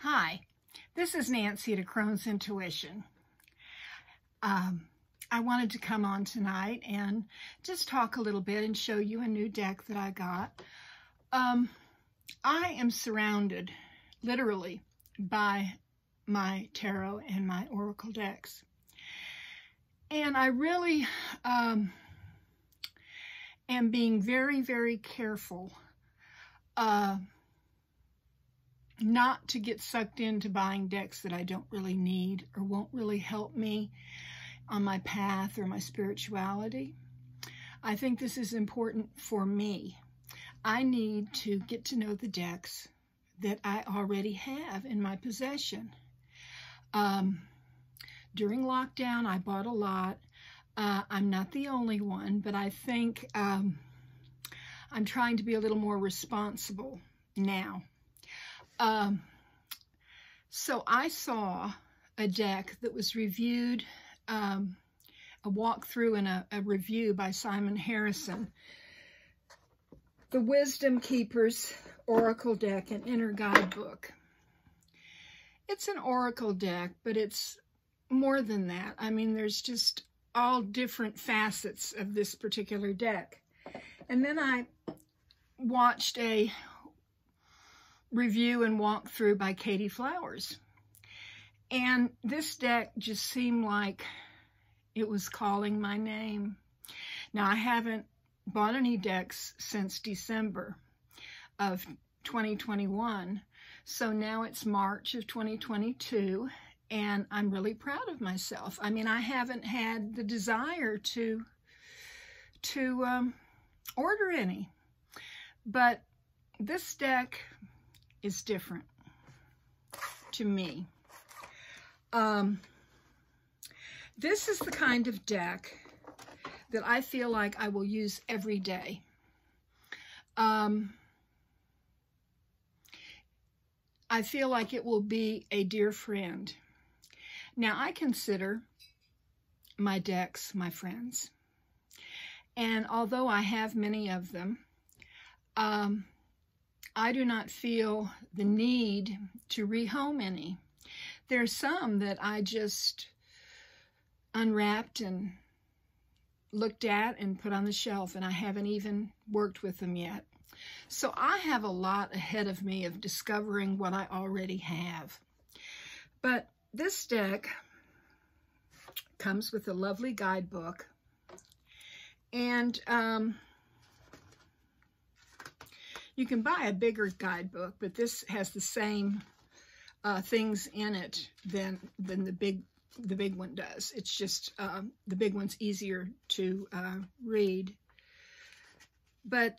Hi, this is Nancy at Crohn's Intuition. I wanted to come on tonight and just talk a little bit and show you a new deck that I got. I am surrounded, literally, by my tarot and my oracle decks. And I really am being very, very careful not to get sucked into buying decks that I don't really need or won't really help me on my path or my spirituality. I think this is important for me. I need to get to know the decks that I already have in my possession. During lockdown, I bought a lot. I'm not the only one, but I think I'm trying to be a little more responsible now. So I saw a deck that was reviewed, a walkthrough and a review by Simon Harrison. The Wisdom Keepers Oracle Deck and Inner Guidebook. It's an oracle deck, but it's more than that. I mean, there's just all different facets of this particular deck. And then I watched a review and walkthrough by Katie Flowers. And this deck just seemed like it was calling my name. Now, I haven't bought any decks since December of 2021. So now it's March of 2022, and I'm really proud of myself. I mean, I haven't had the desire to order any, but this deck is different to me. This is the kind of deck that I feel like I will use every day. I feel like it will be a dear friend. Now, I consider my decks my friends. And although I have many of them, I do not feel the need to rehome any. There's some that I just unwrapped and looked at and put on the shelf, and I haven't even worked with them yet. So I have a lot ahead of me of discovering what I already have. But this deck comes with a lovely guidebook, and you can buy a bigger guidebook, but this has the same things in it than the big one does. It's just the big one's easier to read. But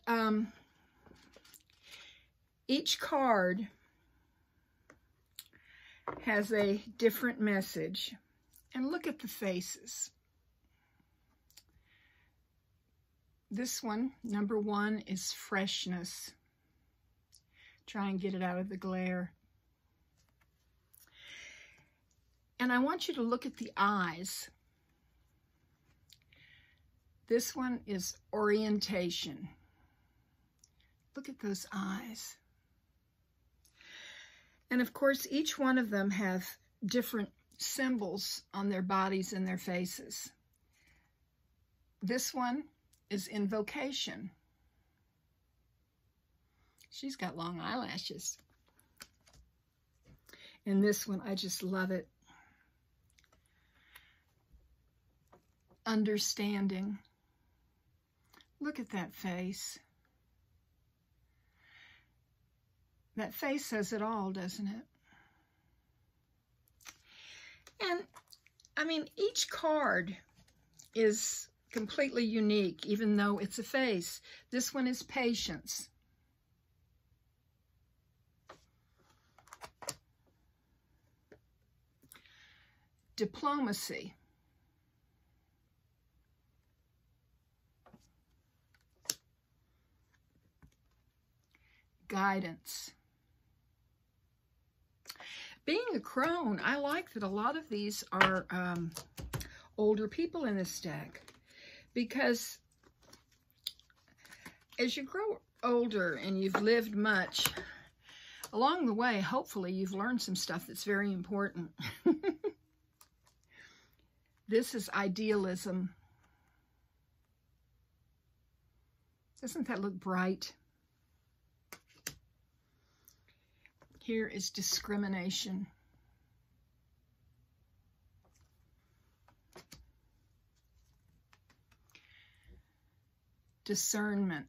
each card has a different message. And look at the faces. This one, number 1, is freshness. Try and get it out of the glare. And I want you to look at the eyes. This one is orientation. Look at those eyes. And of course, each one of them have different symbols on their bodies and their faces. This one is invocation. She's got long eyelashes. And this one, I just love it. Understanding. Look at that face. That face says it all, doesn't it? And, I mean, each card is completely unique, even though it's a face. This one is patience. Diplomacy. Guidance. Being a crone, I like that a lot of these are older people in this deck, because as you grow older and you've lived much, a Along the way, hopefully, you've learned some stuff that's very important. This is idealism. Doesn't that look bright? Here is discrimination. Discernment.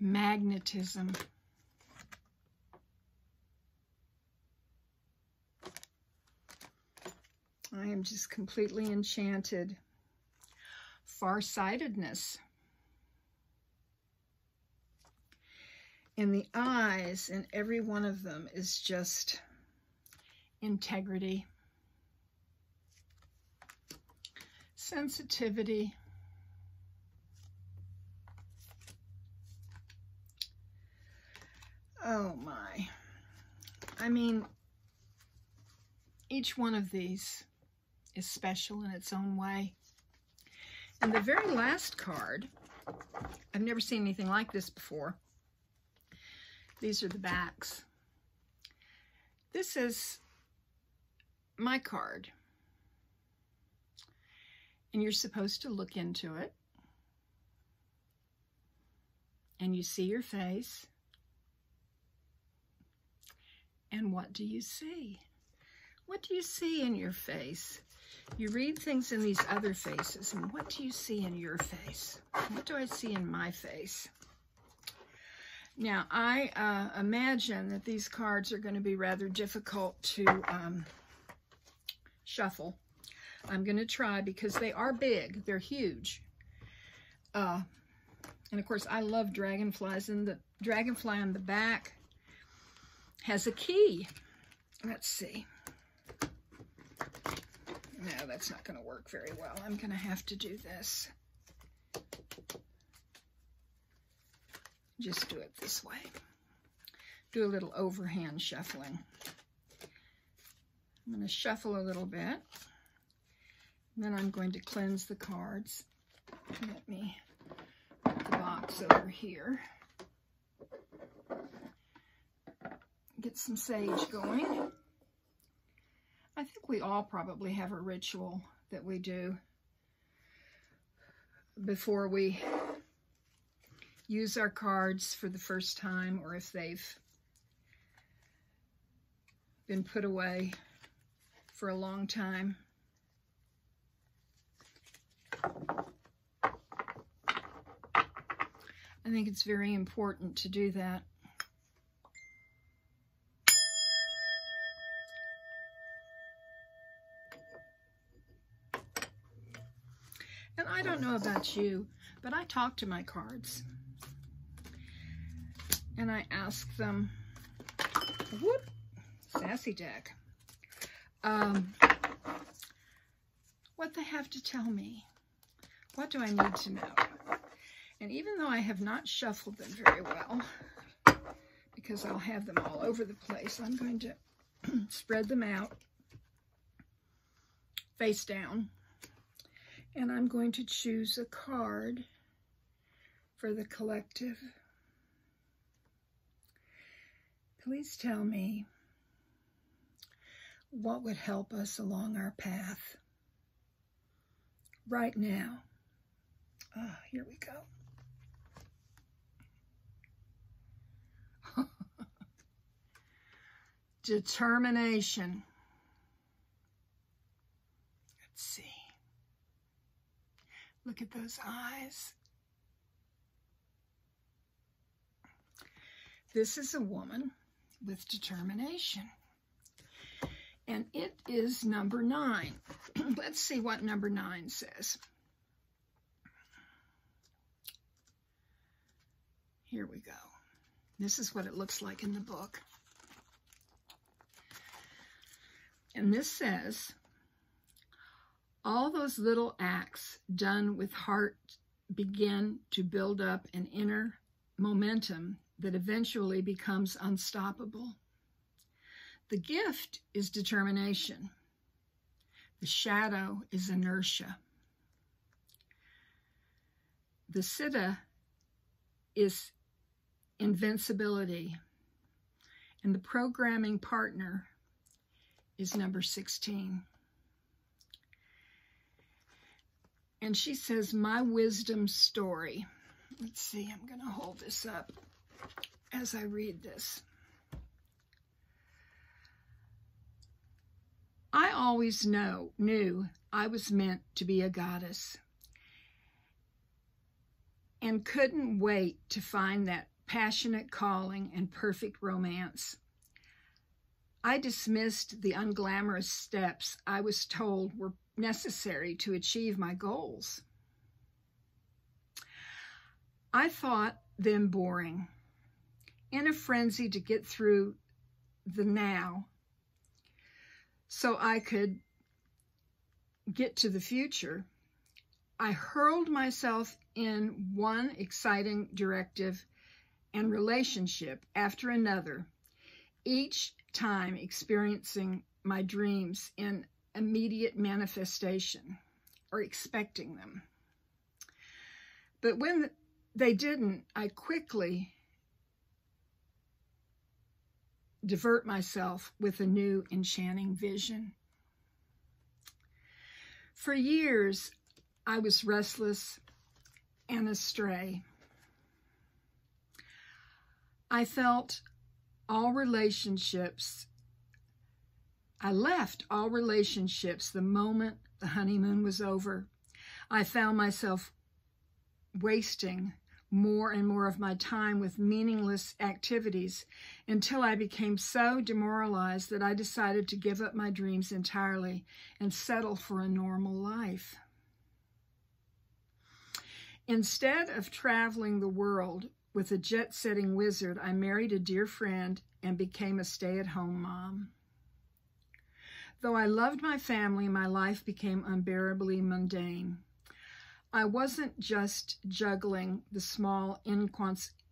Magnetism. I am just completely enchanted. Farsightedness. In the eyes, and every one of them is just integrity. Sensitivity. Oh my. I mean, each one of these is special in its own way. And the very last card, I've never seen anything like this before. These are the backs. This is my card. And you're supposed to look into it. And you see your face. And what do you see? What do you see in your face? You read things in these other faces, and what do you see in your face? What do I see in my face? Now, I imagine that these cards are going to be rather difficult to shuffle. I'm going to try because they are big. They're huge. And, of course, I love dragonflies. And the dragonfly on the back has a key. Let's see. No, that's not going to work very well. I'm going to have to do this. Just do it this way. Do a little overhand shuffling. I'm going to shuffle a little bit. Then I'm going to cleanse the cards. Let me put the box over here. Get some sage going. I think we all probably have a ritual that we do before we use our cards for the first time, or if they've been put away for a long time. I think it's very important to do that. And I don't know about you, but I talk to my cards. And I ask them, whoop, sassy deck, what they have to tell me. What do I need to know? And even though I have not shuffled them very well, because I'll have them all over the place, I'm going to spread them out face down. And I'm going to choose a card for the collective. Please tell me what would help us along our path right now. Ah, here we go. Determination. Let's see. Look at those eyes. This is a woman with determination. And it is number 9. Let's see what number 9 says. Here we go. This is what it looks like in the book. And this says, all those little acts done with heart begin to build up an inner momentum that eventually becomes unstoppable. The gift is determination. The shadow is inertia. the siddha is invincibility, and the programming partner is number 16. And she says, my wisdom story. Let's see, I'm going to hold this up as I read this. I always knew I was meant to be a goddess and couldn't wait to find that passionate calling and perfect romance. I dismissed the unglamorous steps I was told were necessary to achieve my goals. I thought them boring. In a frenzy to get through the now so I could get to the future, I hurled myself in one exciting directive and relationship after another, each time experiencing my dreams in immediate manifestation or expecting them. But when they didn't, I quickly divert myself with a new enchanting vision. For years, I was restless and astray. I left all relationships the moment the honeymoon was over. I found myself wasting more and more of my time with meaningless activities until I became so demoralized that I decided to give up my dreams entirely and settle for a normal life. Instead of traveling the world with a jet-setting wizard, I married a dear friend and became a stay-at-home mom. Though I loved my family, my life became unbearably mundane. I wasn't just juggling the small,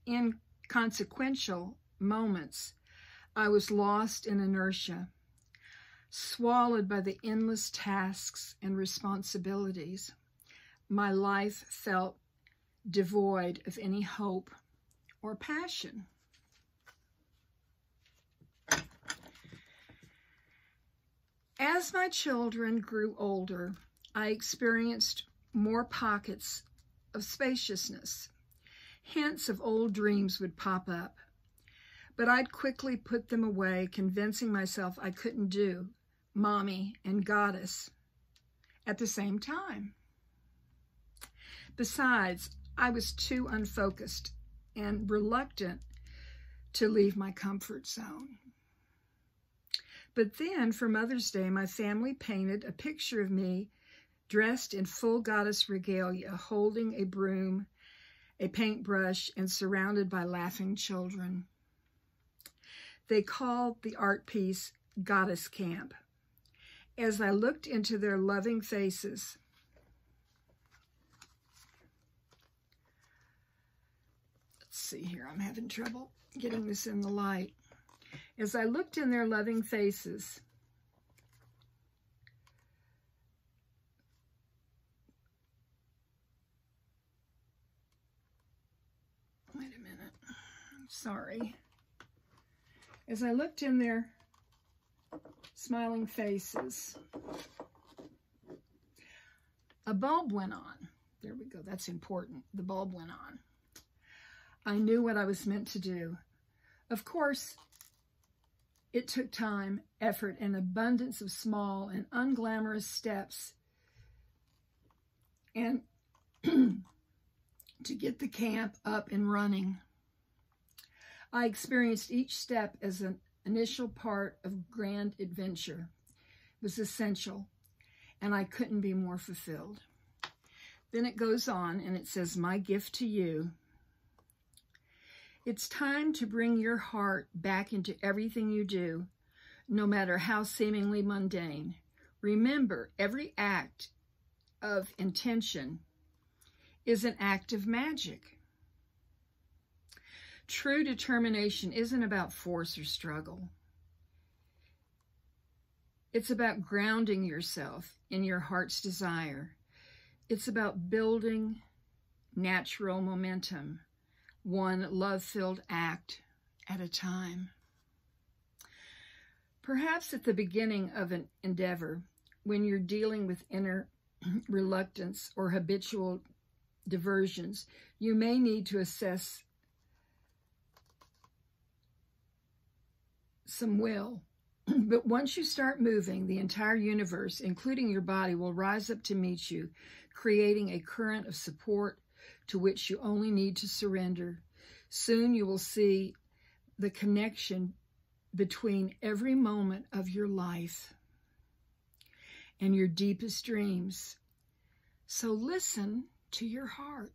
inconsequential moments. I was lost in inertia, swallowed by the endless tasks and responsibilities. My life felt devoid of any hope or passion. As my children grew older, I experienced more pockets of spaciousness. Hints of old dreams would pop up, but I'd quickly put them away, convincing myself I couldn't do mommy and goddess at the same time. Besides, I was too unfocused and reluctant to leave my comfort zone. But then, for Mother's Day, my family painted a picture of me dressed in full goddess regalia, holding a broom, a paintbrush, and surrounded by laughing children. They called the art piece Goddess Camp. As I looked into their loving faces, let's see here, I'm having trouble getting this in the light. As I looked in their loving faces, wait a minute, I'm sorry. As I looked in their smiling faces, a bulb went on. There we go, that's important. The bulb went on. I knew what I was meant to do. Of course, it took time, effort, and abundance of small and unglamorous steps and to get the camp up and running. I experienced each step as an initial part of grand adventure. It was essential, and I couldn't be more fulfilled. Then it goes on, and it says, my gift to you. It's time to bring your heart back into everything you do, no matter how seemingly mundane. Remember, every act of intention is an act of magic. True determination isn't about force or struggle. It's about grounding yourself in your heart's desire. It's about building natural momentum, one love-filled act at a time. Perhaps at the beginning of an endeavor, when you're dealing with inner reluctance or habitual diversions, you may need to assess some will. But once you start moving, the entire universe, including your body, will rise up to meet you, creating a current of support to which you only need to surrender. Soon you will see the connection between every moment of your life and your deepest dreams. So listen to your heart.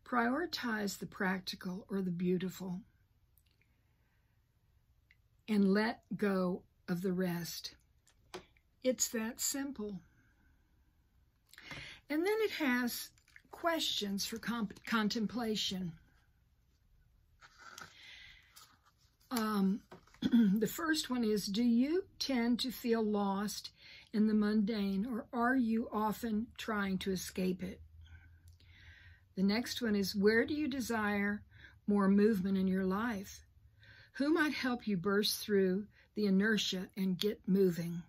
Prioritize the practical or the beautiful, and let go of the rest. It's that simple. And then it has questions for contemplation. The first one is, do you tend to feel lost in the mundane, or are you often trying to escape it? The next one is, where do you desire more movement in your life? Who might help you burst through the inertia and get moving?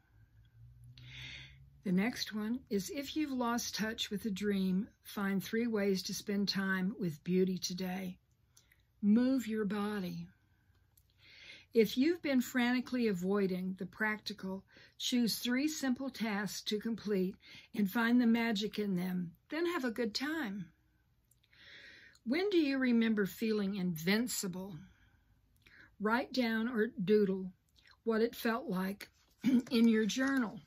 The next one is, if you've lost touch with a dream, find 3 ways to spend time with beauty today. Move your body. If you've been frantically avoiding the practical, choose 3 simple tasks to complete and find the magic in them. Then have a good time. When do you remember feeling invincible? Write down or doodle what it felt like in your journal.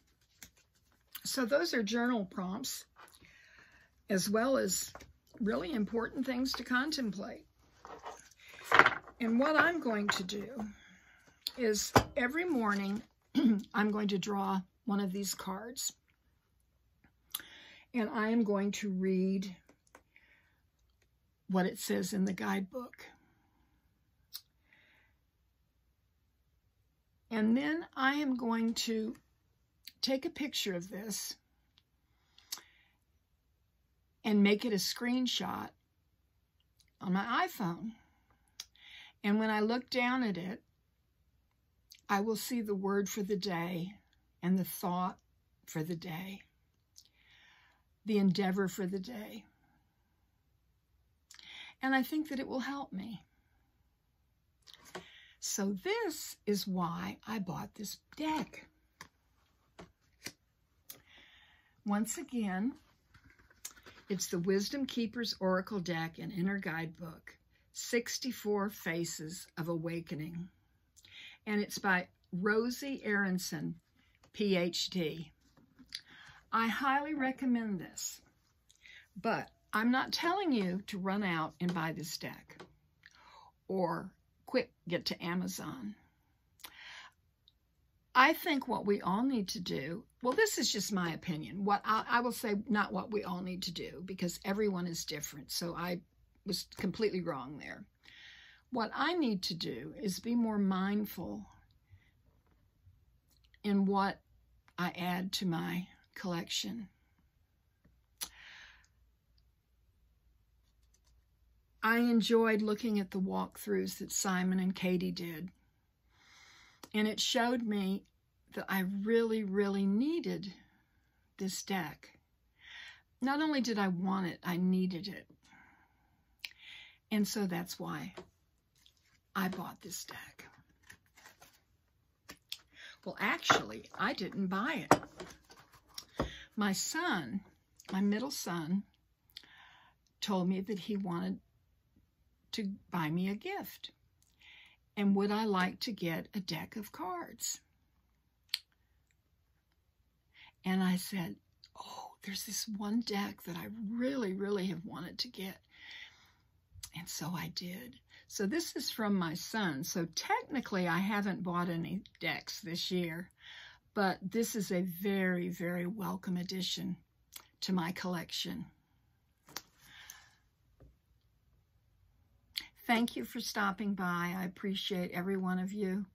So those are journal prompts, as well as really important things to contemplate. And what I'm going to do is every morning I'm going to draw one of these cards, and I am going to read what it says in the guidebook. And then I am going to take a picture of this and make it a screenshot on my iPhone. And when I look down at it, I will see the word for the day and the thought for the day, the endeavor for the day. And I think that it will help me. So this is why I bought this deck. Once again, it's the Wisdom Keeper's Oracle Deck and Inner Guidebook, 64 Faces of Awakening. And it's by Rosie Aronson, PhD. I highly recommend this, but I'm not telling you to run out and buy this deck or quick get to Amazon. I think what we all need to do, well, this is just my opinion. What I will say, not what we all need to do, because everyone is different. So I was completely wrong there. What I need to do is be more mindful in what I add to my collection. I enjoyed looking at the walkthroughs that Simon and Katie did. And it showed me that I really, really needed this deck. Not only did I want it, I needed it. And so that's why I bought this deck. Well, actually, I didn't buy it. My son, my middle son, told me that he wanted to buy me a gift. And would I like to get a deck of cards? And I said, oh, there's this one deck that I really, really have wanted to get. And so I did. So this is from my son. So technically I haven't bought any decks this year, but this is a very, very welcome addition to my collection. Thank you for stopping by. I appreciate every one of you.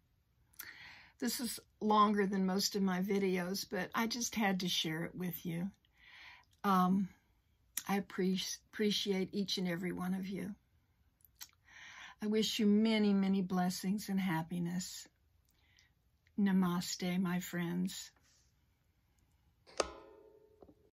This is longer than most of my videos, but I just had to share it with you. I appreciate each and every one of you. I wish you many, many blessings and happiness. Namaste, my friends.